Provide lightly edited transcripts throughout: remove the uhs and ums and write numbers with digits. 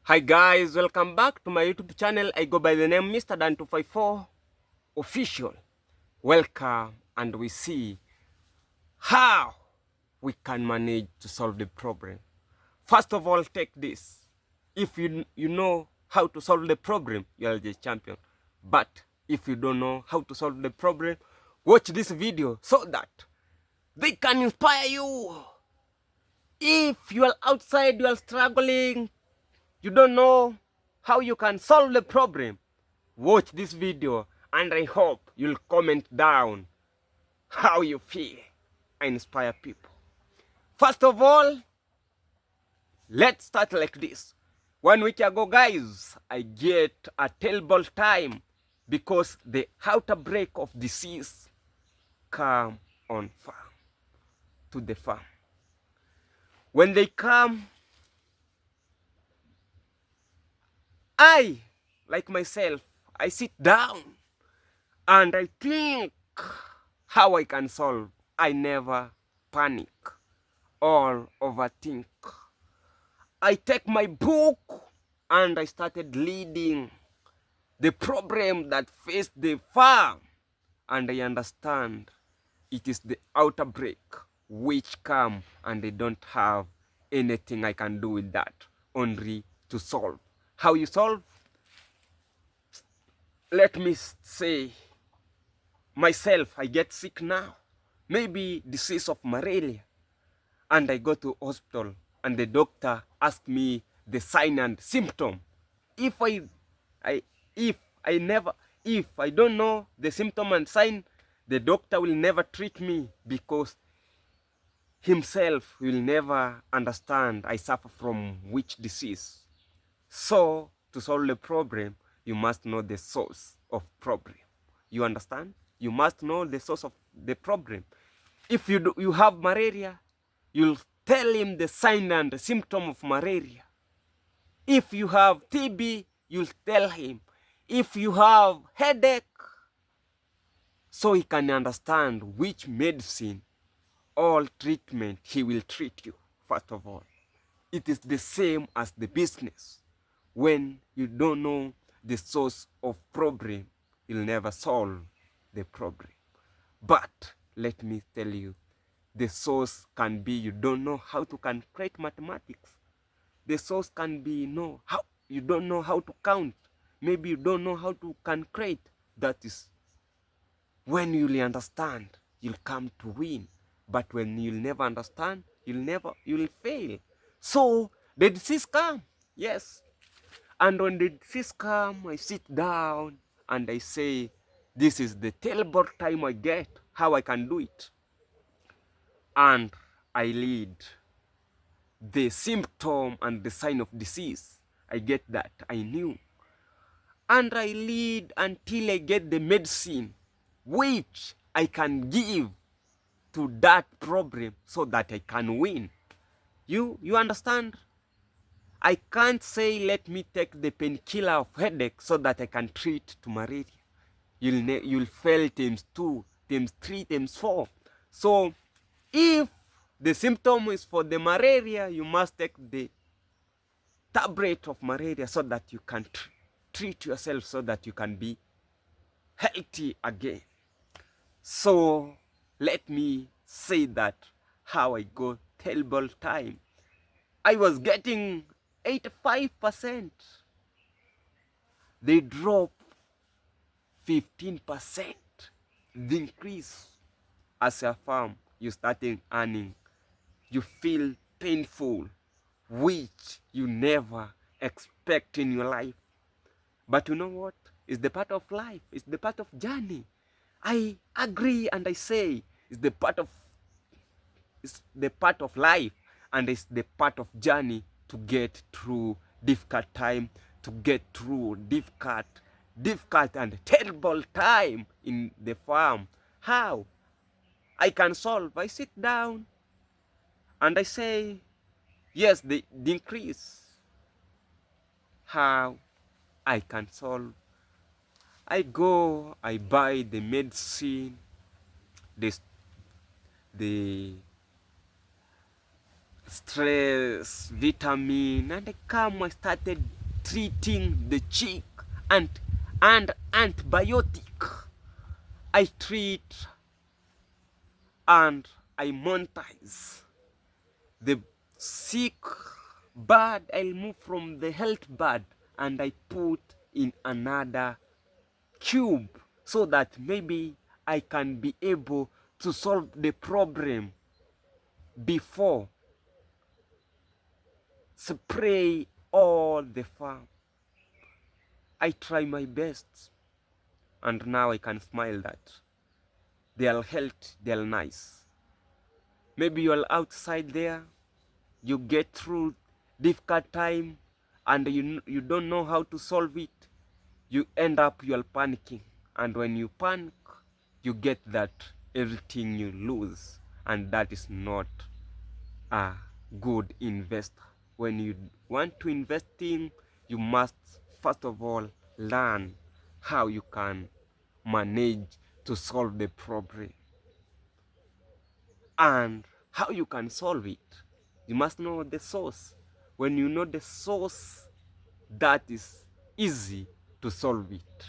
Hi guys, welcome back to my YouTube channel. I go by the name Mr. Dan254 Official. Welcome, and we see how we can manage to solve the problem. First of all, take this. If you know how to solve the problem, you are the champion. But if you don't know how to solve the problem, watch this video so that they can inspire you. If you are outside, you are struggling, you don't know how you can solve the problem, watch this video and I hope you'll comment down how you feel and inspire people. First of all, let's start like this. 1 week ago, guys, I get a terrible time because the outbreak of disease come on farm, to the farm. When they come, I, like myself, I sit down and I think how I can solve. I never panic or overthink. I take my book and I started reading the problem that faced the farm, and I understand it is the outbreak which come and they don't have anything I can do with that, only to solve. How you solve? Let me say, myself, I get sick now, maybe disease of malaria, and I go to hospital and the doctor asked me the sign and symptom. If I if I never if I don't know the symptom and sign, the doctor will never treat me because himself will never understand I suffer from which disease. So to solve the problem, you must know the source of problem. You understand? You must know the source of the problem. If you have malaria, you'll tell him the sign and the symptom of malaria. If you have TB, you'll tell him. If you have headache, so he can understand which medicine or treatment he will treat you. First of all, it is the same as the business. When you don't know the source of problem, you'll never solve the problem. But let me tell you, the source can be you don't know how to calculate mathematics. The source can be you don't know how to count. Maybe you don't know how to calculate. That is when you'll understand, you'll come to win. But when you'll never understand, you'll fail. So the disease come, yes. And when the disease come, I sit down and I say, this is the terrible time I get, how I can do it. And I lead the symptom and the sign of disease. I get that, I knew. And I lead until I get the medicine which I can give to that problem so that I can win. You understand? I can't say let me take the painkiller of headache so that I can treat to malaria. You'll fail times 2, times 3, times 4. So if the symptom is for the malaria, you must take the tablet of malaria so that you can treat yourself so that you can be healthy again. So let me say that how I got terrible time. I was getting 85%. They drop 15%. The increase as a farm, you starting earning. You feel painful, which you never expect in your life. But you know what? It's the part of life. It's the part of journey. I agree and I say it's the part of life, and it's the part of journey to get through difficult time, to get through difficult and terrible time in the farm. How I can solve? I sit down and I say, yes, the increase. How I can solve? I go, I buy the medicine, the stress vitamin, and I started treating the chick and antibiotic. I treat and I monetize the sick bird. I'll move from the health bird and I put in another cube so that maybe I can be able to solve the problem before spray all the farm. I try my best, and now I can smile that they are healthy, they are nice. Maybe you are outside there, you get through difficult time and you don't know how to solve it. You end up you are panicking, and when you panic you get that everything you lose, and that is not a good investor. When you want to invest in, you must first of all learn how you can manage to solve the problem and how you can solve it. You must know the source. When you know the source, that is easy to solve it.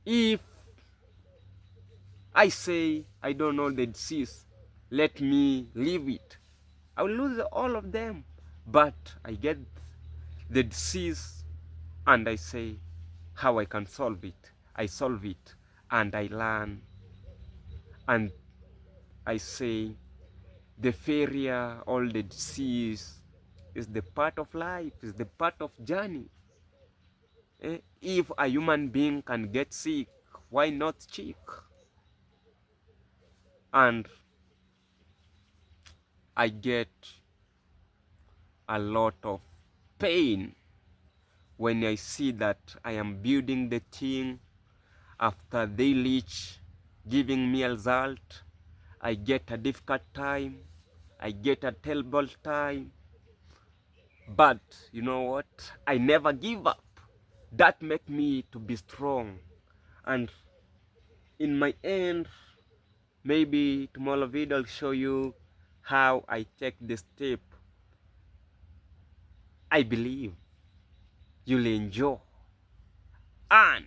If I say I don't know the disease, let me leave it, I will lose all of them. But I get the disease and I say how I can solve it. I solve it and I learn, and I say the failure, all the disease is the part of life, is the part of journey. If a human being can get sick, why not chick? And I get a lot of pain when I see that I am building the thing. After they reach giving me a result, I get a difficult time, I get a terrible time. But you know what? I never give up. That make me to be strong. And in my end, maybe tomorrow video will show you how I take the step. I believe you'll enjoy. And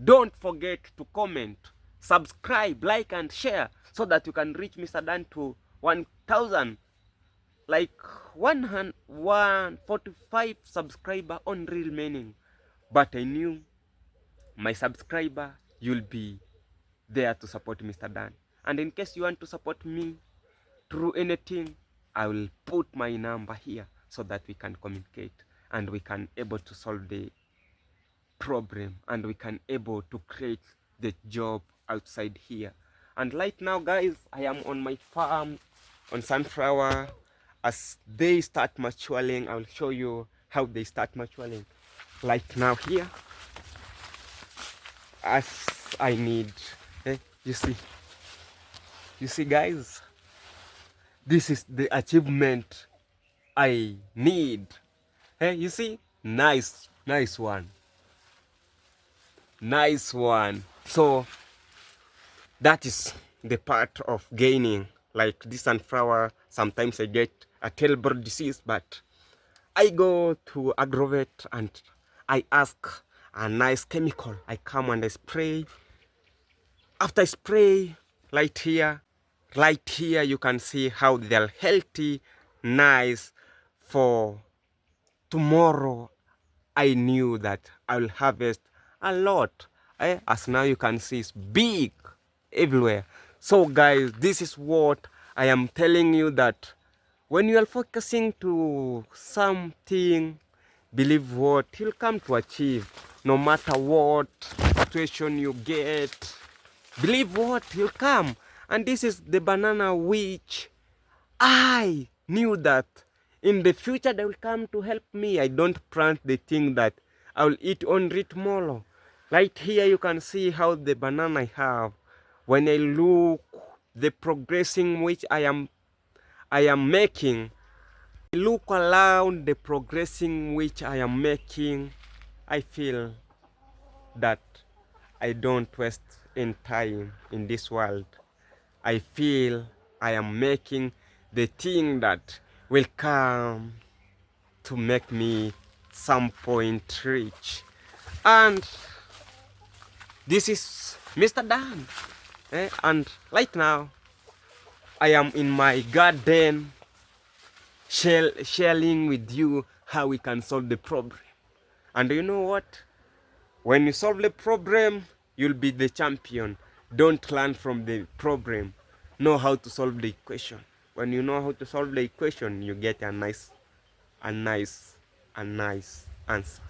don't forget to comment, subscribe, like and share so that you can reach Mr. Dan to 1,000, like 145 subscriber on Real Meaning. But I knew my subscriber, you'll be there to support Mr. Dan. And in case you want to support me through anything, I will put my number here so that we can communicate and we can able to solve the problem and we can able to create the job outside here. And right now, guys, I am on my farm on sunflower. As they start maturing, I will show you how they start maturing. Like now here, as I need, you see guys, this is the achievement I need. You see, nice one, nice one. So that is the part of gaining. Like this sunflower, sometimes I get a terrible disease, but I go to Agrovet and I ask a nice chemical. I come and I spray. After I spray, right here you can see how they're healthy, nice. For tomorrow, I knew that I will harvest a lot. As now you can see, it's big everywhere. So guys, this is what I am telling you, that when you are focusing to something, believe what you'll come to achieve. No matter what situation you get, believe what you'll come. And this is the banana which I knew that in the future they will come to help me. I don't plant the thing that I will eat only tomorrow. Right here you can see how the banana I have. When I look the progressing which I am making, I look around the progressing which I am making, I feel that I don't waste any time in this world. I feel I am making the thing that will come to make me some point rich. And this is Mr. Dan. And right now, I am in my garden sharing with you how we can solve the problem. And you know what? When you solve the problem, you'll be the champion. Don't learn from the problem. Know how to solve the equation. When you know how to solve the equation, you get a nice answer.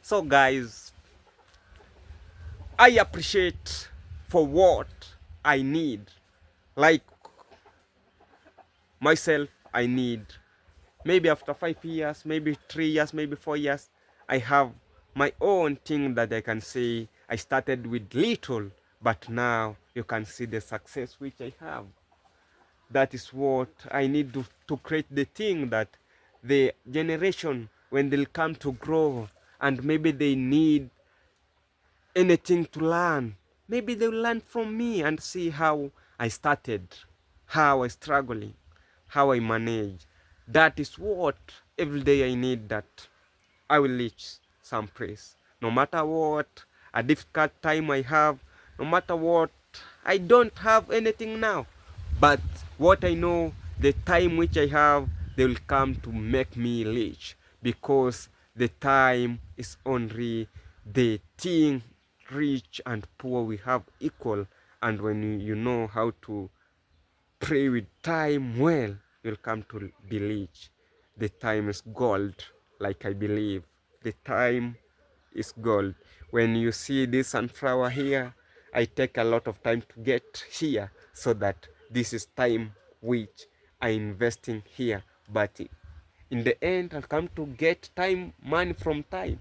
So guys, I appreciate for what I need. Like myself, I need maybe after 5 years, maybe 3 years, maybe 4 years, I have my own thing that I can say I started with little, but now you can see the success which I have. That is what I need to create the thing that the generation, when they'll come to grow and maybe they need anything to learn, maybe they'll learn from me and see how I started, how I struggling, how I manage. That is what every day I need, that I will reach some place. No matter what a difficult time I have, no matter what I don't have anything now, but what I know, the time which I have, they will come to make me rich, because the time is only the thing. Rich and poor, we have equal, and when you know how to pray with time well, you'll come to be rich. The time is gold, like I believe. The time is gold. When you see this sunflower here, I take a lot of time to get here, so that this is time which I investing here. But in the end, I'll come to get time, money from time,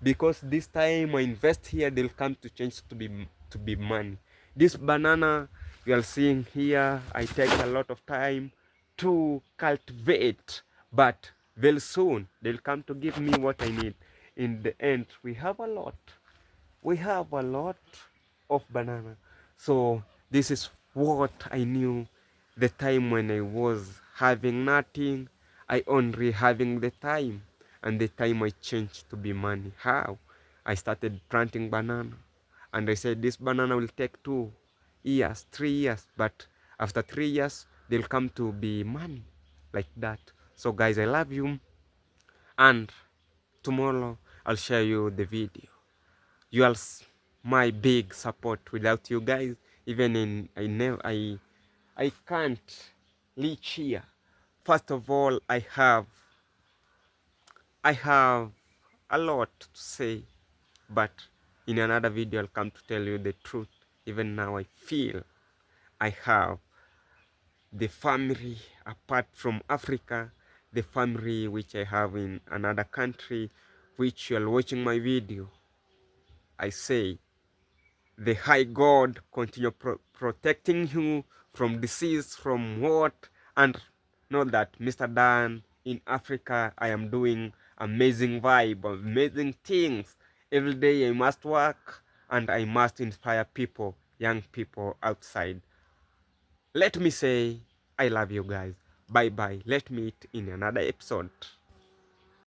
because this time I invest here, they'll come to change to be money. This banana you are seeing here, I take a lot of time to cultivate, but very soon they'll come to give me what I need. In the end, we have a lot of banana. So this is what I knew the time when I was having nothing. I only having the time, and the time I changed to be money. How? I started planting banana, and I said this banana will take 2 years, 3 years, but after 3 years they'll come to be money, like that. So guys, I love you, and tomorrow I'll share you the video. You are my big support. Without you guys, even in I can't reach here. First of all, I have a lot to say, but in another video I'll come to tell you the truth. Even now I feel I have the family apart from Africa, the family which I have in another country, which you are watching my video. I say the high God continue protecting you from disease, from what, and know that Mr. Dan in Africa, I am doing amazing vibe, amazing things. Every day I must work, and I must inspire people, young people outside. Let me say, I love you guys. Bye bye. Let me meet in another episode.